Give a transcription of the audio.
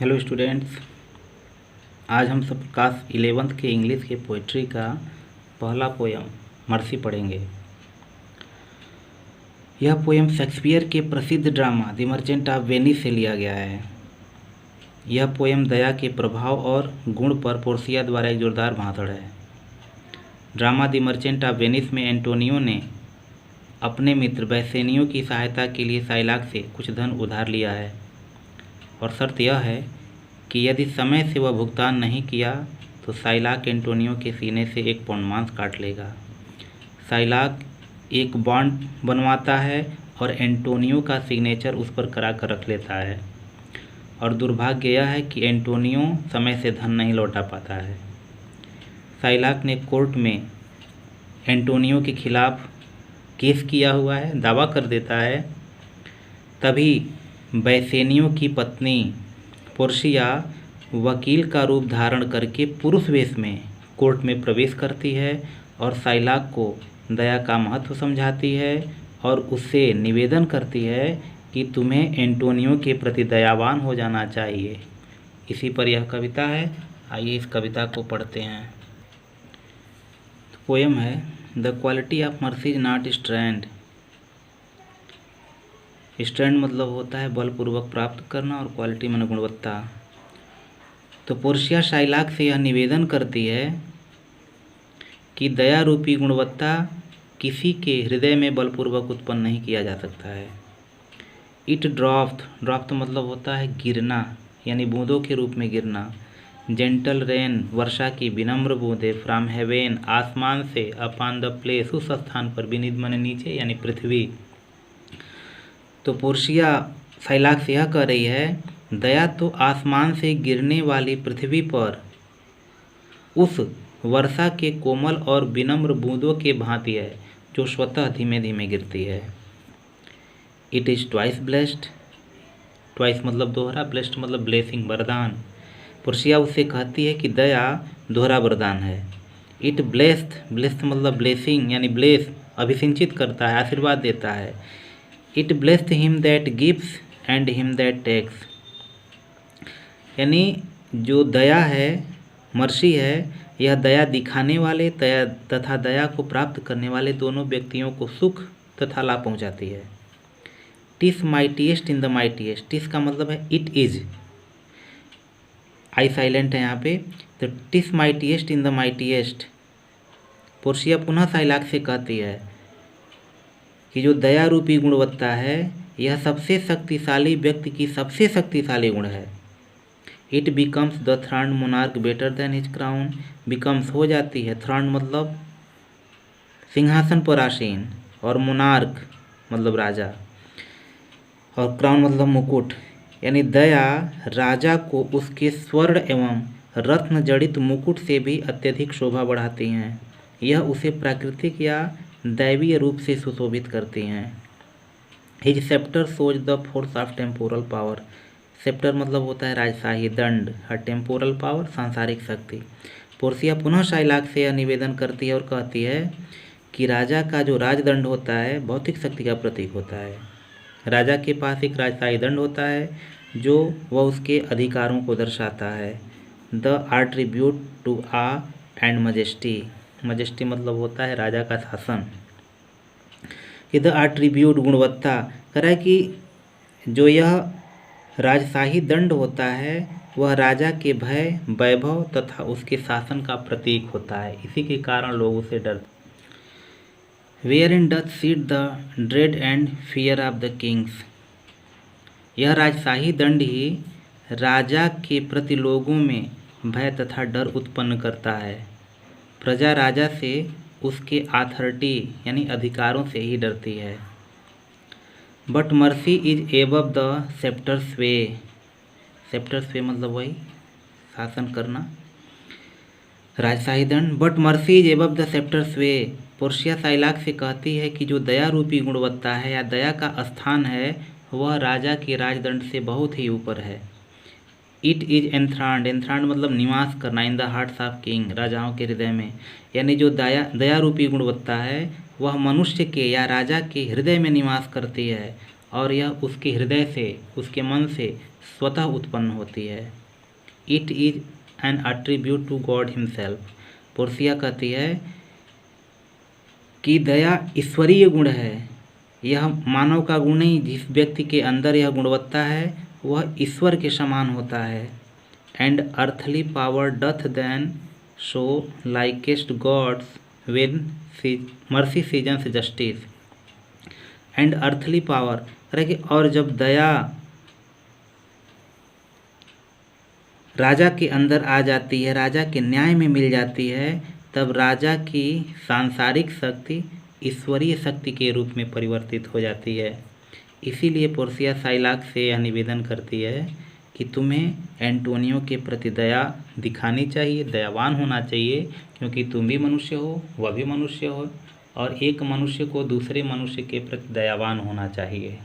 Hello students, आज हम सब क्लास 11th के इंग्लिश के पोइट्री का पहला पोयम मर्सी पढ़ेंगे। यह पोयम शेक्सपियर के प्रसिद्ध drama the merchant of Venice से लिया गया है। यह पोयम दया के प्रभाव और गुण पर पोर्सिया द्वारा एक जोरदार भाषण है। Drama the merchant of Venice में एंटोनियो ने अपने मित्र बेसेनियो की सहायता के लिए साइलाक से कुछ धन उधार लिया है और शर्त यह है कि यदि समय से वह भुगतान नहीं किया तो साइलाक एंटोनियो के सीने से 1 पाउंड मांस काट लेगा। साइलाक एक बॉन्ड बनवाता है और एंटोनियो का सिग्नेचर उस पर करा कर रख लेता है और दुर्भाग्य यह है कि एंटोनियो समय से धन नहीं लौटा पाता है। साइलाक ने कोर्ट में एंटोनियो के खिलाफ केस किया हुआ है, दावा कर देता है। तभी बेसेनियो की पत्नी पोर्सिया वकील का रूप धारण करके पुरुष वेश में कोर्ट में प्रवेश करती है और साइलाक को दया का महत्व समझाती है और उससे निवेदन करती है कि तुम्हें एंटोनियो के प्रति दयावान हो जाना चाहिए। इसी पर यह कविता है। आइए इस कविता को पढ़ते हैं। पोयम है the quality of mercy is not strained. Strained मतलब होता है बलपूर्वक प्राप्त करना और क्वालिटी माने गुणवत्ता। तो पोर्सिया साइलाक से यह निवेदन करती है कि दया रूपी गुणवत्ता किसी के हृदय में बलपूर्वक उत्पन्न नहीं किया जा सकता है। इट ड्रॉफ्ट मतलब होता है गिरना, यानी बूंदों के रूप में गिरना। जेंटल रेन वर्षा की विनम्र बूंदे, फ्रॉम हेवेन आसमान से, अपॉन द प्लेस उस स्थान पर, विनीत माने नीचे यानी पृथ्वी। तो पोर्सिया साइलाक से यह कह रही है दया तो आसमान से गिरने वाली पृथ्वी पर उस वर्षा के कोमल और विनम्र बूंदों के भांति है जो स्वतः धीमे धीमे गिरती है। It is twice blessed, twice मतलब दोहरा, ब्लेस्ड मतलब ब्लेसिंग वरदान। पोर्सिया उससे कहती है कि दया दोहरा वरदान है। इट ब्लेस्ड मतलब ब्लेसिंग यानी ब्लेस अभिसिंचित करता है, आशीर्वाद देता है। It blessed him that gives and him that takes, यानी जो दया है, मर्सी है, यह दया दिखाने वाले तथा दया को प्राप्त करने वाले दोनों व्यक्तियों को सुख तथा लाभ पहुंचाती है। TISS mightiest in the mightiest, TISS का मतलब है इट इज, आई साइलेंट है यहाँ पे। तो TISS mightiest in the mightiest. Portia पुनः साइलाक से कहती है कि जो दया रूपी गुणवत्ता है यह सबसे शक्तिशाली व्यक्ति की सबसे शक्तिशाली गुण है। It becomes the throned monarch better than his crown, becomes हो जाती है, थ्रॉन्ड मतलब सिंहासन पर आसीन और मोनार्क मतलब राजा और क्राउन मतलब मुकुट, यानी दया राजा को उसके स्वर्ण एवं रत्न जड़ित मुकुट से भी अत्यधिक शोभा बढ़ाती हैं। यह उसे प्राकृतिक या दैवीय रूप से सुशोभित करती हैं। His sceptre shows the force of temporal power, sceptre मतलब होता है राजशाही दंड, हर टेम्पोरल पावर सांसारिक शक्ति। पोर्सिया पुनः साइलाक से यह निवेदन करती है और कहती है कि राजा का जो राजदंड होता है भौतिक शक्ति का प्रतीक होता है। राजा के पास एक राजशाही दंड होता है जो वह उसके अधिकारों को दर्शाता है। The attribute to awe and majesty, majesty मतलब होता है राजा का शासन। द आट्रीब्यूट गुणवत्ता कह रहा है कि जो यह राजशाही दंड होता है वह राजा के भय, वैभव तथा उसके शासन का प्रतीक होता है। इसी के कारण लोग उसे डरते। Wherein doth sit the dread and fear of the kings, यह राजशाही दंड ही राजा के प्रति लोगों में भय तथा डर उत्पन्न करता है। प्रजा राजा से उसके अथॉरिटी यानी अधिकारों से ही डरती है। But mercy is above the sceptre स्वे, सेप्टर स्वे मतलब वही शासन करना, राजशाही दंड। But mercy is above the sceptre स्वे, पोर्सिया साइलाक से कहती है कि जो दया रूपी गुणवत्ता है या दया का स्थान है वह राजा के राजदंड से बहुत ही ऊपर है। इट इज एंथ्रांड, एंथ्रांड मतलब निवास करना, in the hearts of king, राजाओं के हृदय में, यानी जो दया रूपी गुणवत्ता है वह मनुष्य के या राजा के हृदय में निवास करती है और यह उसके हृदय से, उसके मन से स्वतः उत्पन्न होती है। It is an attribute to God himself. Portia कहती है कि दया ईश्वरीय गुण है, यह मानव का गुण नहीं। जिस व्यक्ति के अंदर यह गुणवत्ता है वह ईश्वर के समान होता है। And earthly power doth then show likest God's when mercy seasons justice. And earthly power कि और जब दया राजा के अंदर आ जाती है, राजा के न्याय में मिल जाती है, तब राजा की सांसारिक शक्ति ईश्वरीय शक्ति के रूप में परिवर्तित हो जाती है। इसीलिए पोर्सिया साइलाक से यह निवेदन करती है कि तुम्हें एंटोनियो के प्रति दया दिखानी चाहिए, दयावान होना चाहिए, क्योंकि तुम भी मनुष्य हो, वह भी मनुष्य हो, और एक मनुष्य को दूसरे मनुष्य के प्रति दयावान होना चाहिए।